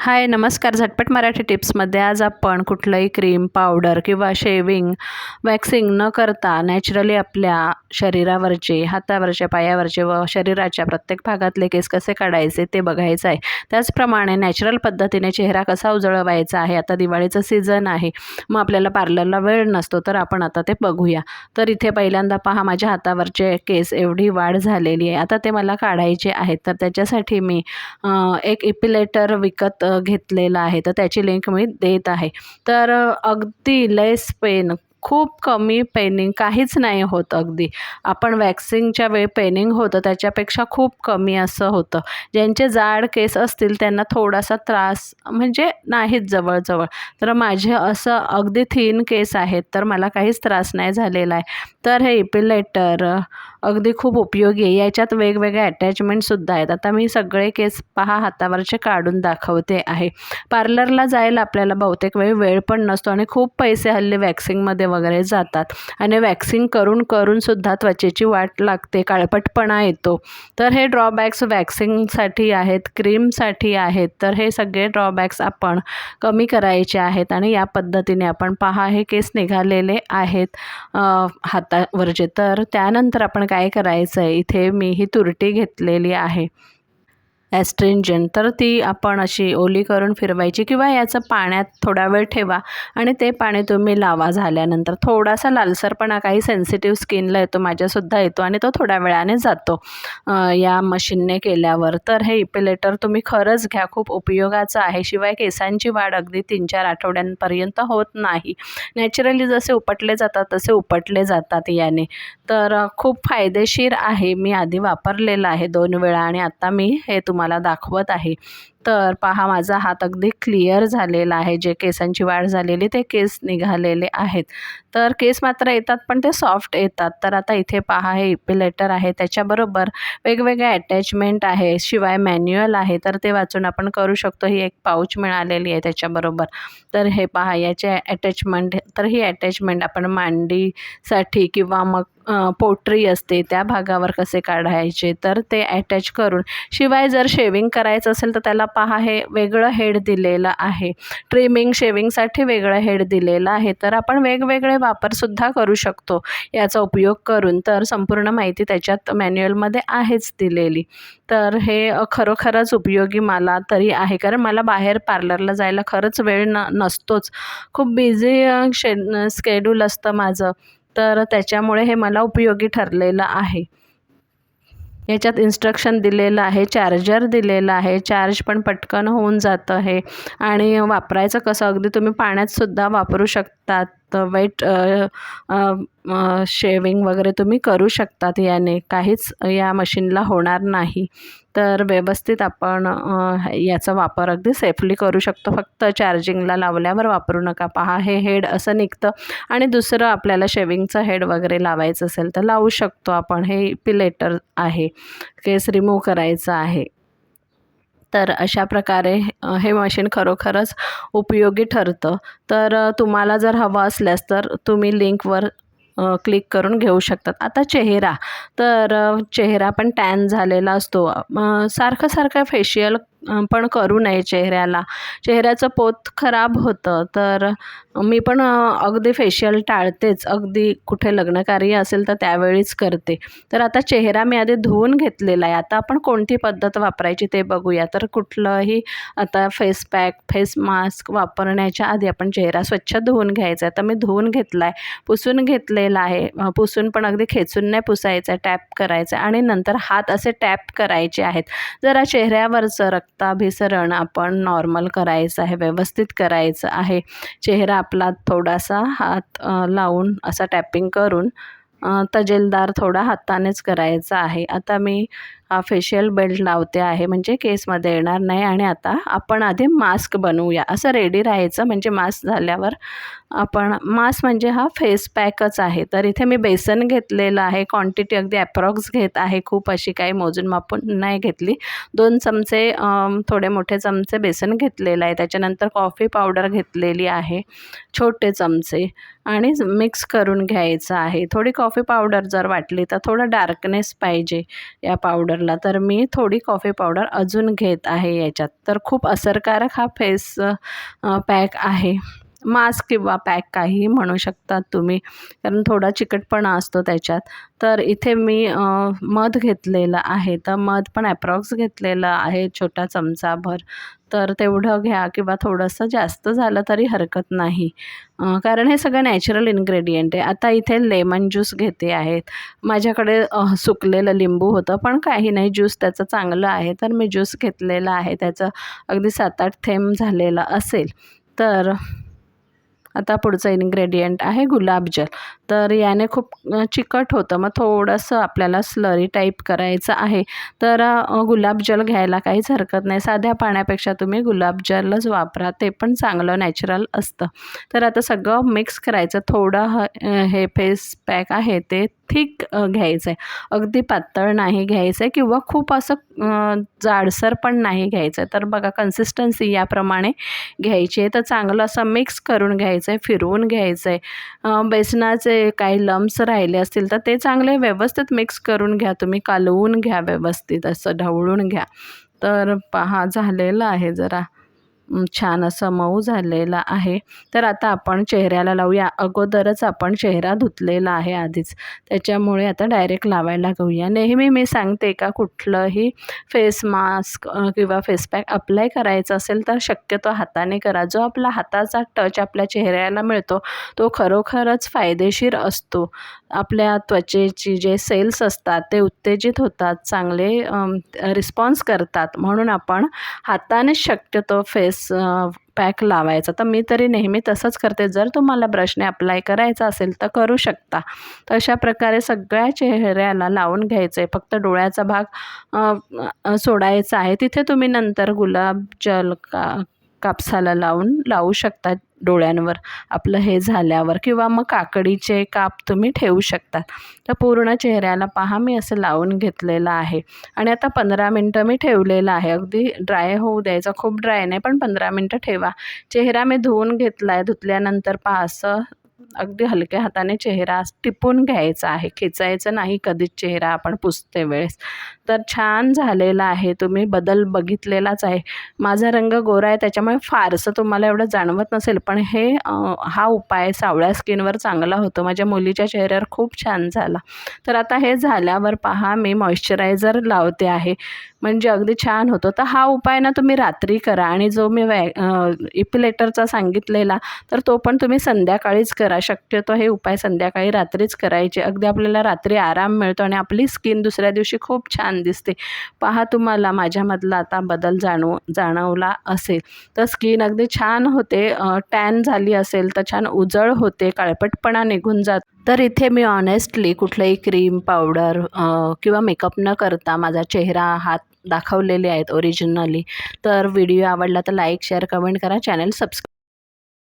हाय नमस्कार. झटपट मराठी टिप्समध्ये आज आपण कुठलंही क्रीम, पावडर किंवा शेविंग, वॅक्सिंग न करता नॅचरली आपल्या शरीरावरचे, हातावरचे, पायावरचे व शरीराच्या प्रत्येक भागातले केस कसे काढायचे ते बघायचं आहे. त्याचप्रमाणे नॅचरल पद्धतीने चेहरा कसा उजळवायचा आहे. आता दिवाळीचं सीझन आहे, मग आपल्याला पार्लरला वेळ नसतो, तर आपण आता ते बघूया. तर इथे पहिल्यांदा पहा, माझ्या हातावरचे केस एवढी वाढ झालेली आहे. आता ते मला काढायचे आहेत, तर त्याच्यासाठी मी एक इपिलेटर विकत घेतलेला आहे, तर त्याची लिंक मी देत आहे. तर अगदी लेस पेन, खूप कमी पेनिंग, काहीच नाही होत. अगदी आपण वॅक्सिंगच्या वेळी पेनिंग होतं त्याच्यापेक्षा खूप कमी असं होतं. ज्यांचे जाड केस असतील त्यांना थोडासा त्रास म्हणजे नाहीच जवळजवळ. तर माझे असं अगदी थिन केस आहेत, तर मला काहीच त्रास नाही झालेला आहे. तर हे इपिलेटर अगदी खूप उपयोगी आहे. याच्यात वेगवेगळे अटॅचमेंटसुद्धा आहेत. आता मी सगळे केस पहा हातावरचे काढून दाखवते आहे. पार्लरला जायला आपल्याला बहुतेक वेळ पण नसतो आणि खूप पैसे हल्ली वॅक्सिंगमध्ये वगैरे जातात आणि वॅक्सिंग करून करून सुद्धा त्वचेची वाट लागते, काळपटपणा येतो. तर हे ड्रॉबॅक्स वॅक्सिंगसाठी आहेत, क्रीमसाठी आहेत. तर हे सगळे ड्रॉबॅक्स आपण कमी करायचे आहेत आणि या पद्धतीने आपण पहा हे केस निघालेले आहेत हातावरचे. तर त्यानंतर आपण काय करायचं आहे, इथे मी ही तुरटी घेतलेली आहे ॲस्ट्रिंजंट, तर ती आपण अशी ओली करून फिरवायची किंवा याचं पाण्यात थोडा वेळ ठेवा आणि ते पाणी तुम्ही लावा. झाल्यानंतर थोडासा लालसरपणा काही सेन्सिटिव्ह स्किनला येतो, माझ्यासुद्धा येतो आणि तो थोड्या वेळाने जातो या मशीनने केल्यावर. तर हे इपिलेटर तुम्ही खरंच घ्या, खूप उपयोगाचं आहे. शिवाय केसांची वाढ अगदी 3-4 आठवड्यांपर्यंत होत नाही. नॅचरली जसे उपटले जातात तसे उपटले जातात याने. तर खूप फायदेशीर आहे. मी आधी वापरलेलं आहे 2 वेळा आणि आता मी हे तुम्हाला दाखवत आहे. तर पहा माझा हात अगदी क्लिअर झालेला आहे. जे केसांची वाढ झालेली ते केस निघालेले आहेत. तर केस मात्र येतात पण ते सॉफ्ट येतात. तर आता इथे पहा हे इपिलेटर आहे, त्याच्याबरोबर वेगवेगळे अटॅचमेंट आहे, शिवाय मॅन्युअल आहे. तर ते वाचून आपण करू शकतो. ही एक पाऊच मिळालेली आहे त्याच्याबरोबर. तर हे पहा याचे अटॅचमेंट, तर ही अटॅचमेंट आपण मांडीसाठी किंवा मग पोटरी असते त्या भागावर कसे काढायचे तर ते अटॅच करून. शिवाय जर शेविंग करायचं असेल तर त्याला पहा हे वेगळं हेड दिलेलं आहे. ट्रिमिंग, शेविंगसाठी वेगळं हेड दिलेलं आहे. तर आपण वेगवेगळे वापरसुद्धा करू शकतो याचा उपयोग करून. तर संपूर्ण माहिती त्याच्यात मॅन्युअलमध्ये आहेच दिलेली. तर हे खरोखरच उपयोगी मला तरी आहे, कारण मला बाहेर पार्लरला जायला खरंच वेळ नसतोच. खूप बिझी स्केड्यूल असतं माझं. तर त्याच्यामुळे हे मला उपयोगी ठरलेलं आहे. याच्यात इन्स्ट्रक्शन दिलेलं आहे, चार्जर दिलेलं आहे, चार्ज पण पटकन होऊन जातं हे. आणि वापरायचं कसं, अगदी तुम्ही पाण्यातसुद्धा वापरू शकतात. वेट शेविंग वगैरे तुम्ही करू शकतात याने, काहीच या मशीनला होणार नाही. तर व्यवस्थित आपण याचा वापर अगदी सेफली करू शकतो. फक्त चार्जिंगला लावल्यावर वापरू नका. पहा हे हेड असं निघतं आणि दुसरं आपल्याला शेविंगचं हेड वगैरे लावायचं असेल तर लावू शकतो आपण. हे इपिलेटर आहे, केस रिमूव्ह करायचं आहे. तर अशा प्रकारे हे मशीन खरोखरच उपयोगी ठरतं. तर तुम्हाला जर हवं असल्यास तर तुम्ही लिंकवर क्लिक करून घेऊ शकतात. आता चेहरा, तर चेहरा पण टॅन झालेला असतो. सारखं फेशियल पण करू नये चेहऱ्याला. चेहऱ्याचं पोत खराब होतं. तर मी पण अगदी फेशियल टाळतेच. अगदी कुठे लग्नकार्य असेल तर त्यावेळीच करते. तर आता चेहरा मी आधी धुवून घेतलेला आहे. आता आपण कोणती पद्धत वापरायची ते बघूया. तर कुठलंही आता फेस पॅक, फेस मास्क वापरण्याच्या आधी आपण चेहरा स्वच्छ धुवून घ्यायचा आहे. तर मी धुवून घेतला आहे, पुसून घेतलेला आहे. पुसून पण अगदी खेचून नाही पुसायचं आहे, टॅप करायचं आहे आणि नंतर हात असे टॅप करायचे आहेत. जरा चेहऱ्यावरचं रक्ताभिसरण आपण नॉर्मल करायचं आहे, व्यवस्थित करायचं आहे. चेहरा आपला थोडासा हात लावून असा टॅपिंग करून तजेलदार थोडा हातानेच करायचा आहे. आता मी फेशियल बेल्ट लावते आहे, म्हणजे केसमध्ये येणार नाही. आणि आता आपण आधी मास्क बनवूया. असं रेडी राहायचं, म्हणजे मास्क झाल्यावर आपण, मास्क म्हणजे हा फेस पॅकच आहे. तर इथे मी बेसन घेतलेलं आहे. क्वांटिटी अगदी ॲप्रॉक्स घेत आहे, खूप अशी काही मोजून मापून नाही घेतली. 2 चमचे थोडे मोठे चमचे बेसन घेतलेलं आहे. त्याच्यानंतर कॉफी पावडर घेतलेली आहे छोटे चमचे आणि मिक्स करून घ्यायचं आहे. थोडी कॉफी पावडर जर वाटली तर थोडं डार्कनेस पाहिजे या पावडर पावडरला तर मी थोडी कॉफी पावडर अजून घेत आहे याच्यात. तर खूप असरकारक हा फेस पॅक आहे. मास्क किंवा पॅक काहीही म्हणू शकतात तुम्ही, कारण थोडा चिकटपणा असतो त्याच्यात. तर इथे मी मध घेतलेलं आहे, तर मध पण ॲप्रॉक्स घेतलेलं आहे छोटा चमचाभर. तर तेवढं घ्या किंवा थोडंसं जास्त झालं तरी हरकत नाही, कारण हे सगळं नॅचरल इन्ग्रेडियंट आहे. आता इथे लेमन ज्यूस घेते आहेत. माझ्याकडे सुकलेलं लिंबू होतं, पण काही नाही, ज्यूस त्याचं चांगलं आहे, तर मी ज्यूस घेतलेला आहे. त्याचं अगदी 7-8 थेंब झालेलं असेल. तर आता पुढचं इन्ग्रेडियंट आहे गुलाबजल. तर याने खूप चिकट होतं, मग थोडंसं आपल्याला स्लरी टाईप करायचं आहे. तर गुलाबजल घ्यायला काहीच हरकत नाही. साध्या पाण्यापेक्षा तुम्ही गुलाबजलच वापरा, ते पण चांगलं नॅचरल असतं. तर आता सगळं मिक्स करायचं. थोडं हे फेस पॅक आहे ते थिक घ्यायचं आहे, अगदी पातळ नाही घ्यायचं आहे किंवा खूप असं जाडसर पण नाही घ्यायचं आहे. तर बघा कन्सिस्टन्सी याप्रमाणे घ्यायची आहे. तर चांगलं असं मिक्स करून घ्यायचं आहे, फिरवून घ्यायचं आहे. बेसनाचे काही लम्स राहिले असतील तर ते चांगले व्यवस्थित मिक्स करून घ्या तुम्ही, कालवून घ्या व्यवस्थित, असं ढवळून घ्या. तर पहा झालेलं आहे, जरा छान असं मऊ झालेलं आहे. तर आता आपण चेहऱ्याला लावूया. अगोदरच आपण चेहरा धुतलेला आहे आधीच, त्याच्यामुळे आता डायरेक्ट लावायला घेऊया. नेहमी मी सांगते का कुठलंही फेस मास्क किंवा फेस पॅक अप्लाय करायचं असेल तर शक्यतो हाताने करा. जो आपला हाताचा टच आपल्या चेहऱ्याला मिळतो तो खरोखरच फायदेशीर असतो. आपल्या त्वचेची जे सेल्स असतात ते उत्तेजित होतात, चांगले रिस्पॉन्स करतात. म्हणून आपण हाताने शक्यतो फेस पॅक लावायचा. तर मी तरी नेहमी तसंच करते. जर तुम्हाला ब्रशने अप्लाय करायचा असेल तर करू शकता. तर अशा प्रकारे सगळ्या चेहऱ्याला लावून घ्यायचं आहे. फक्त डोळ्याचा भाग सोडायचा आहे. तिथे तुम्ही नंतर गुलाबजल कापसाला लावू शकता डोळ्यांवर आपलं हे झाल्यावर, किंवा मग काकडीचे काप तुम्ही ठेवू शकता. तर पूर्ण चेहऱ्याला पहा मी असं लावून घेतलेलं आहे. आणि आता 15 मिनटं मी ठेवलेलं आहे. अगदी ड्राय होऊ द्यायचं, खूप ड्राय नाही, पण 15 मिनटं ठेवा. चेहरा मी धुवून घेतला आहे. धुतल्यानंतर पहा असं अगदी हलक्या हाताने चेहरा टिपून घ्यायचा आहे, खेचायचं नाही कधीच चेहरा आपण पुसते वेळेस. तर छान झालेला आहे, तुम्ही बदल बघितलेलाच आहे. माझा रंग गोरा आहे त्याच्यामुळे फारसं तुम्हाला एवढं जाणवत नसेल, पण हा उपाय सावळ्या स्किनवर चांगला होतो. माझ्या मुलीच्या चेहऱ्यावर खूप छान झाला. तर आता हे झाल्यावर पहा मी मॉइश्चरायझर लावते आहे, म्हणजे अगदी छान होतं. तर हा उपाय ना तुम्ही रात्री करा, आणि जो मी इपिलेटरचा सांगितलेला तर तो पण तुम्ही संध्याकाळीच करा. शक्यतो हे उपाय संध्याकाळी रात्रीच करायचे. अगदी आपल्याला रात्री आराम मिळतो आणि आपली स्किन दुसऱ्या दिवशी खूप छान दिसते. पहा तुम्हाला माझ्यामधला आता बदल जाणवला असेल. तर स्किन अगदी छान होते, टॅन झाली असेल तर छान उजळ होते, काळपटपणा निघून जातो. तर इथे मी ऑनेस्टली कुठलंही क्रीम पावडर किंवा मेकअप न करता माझा चेहरा हात दाखवलेले आहेत ओरिजिनली. तर व्हिडिओ आवडला तर लाईक शेअर कमेंट करा, चॅनल सबस्क्राईब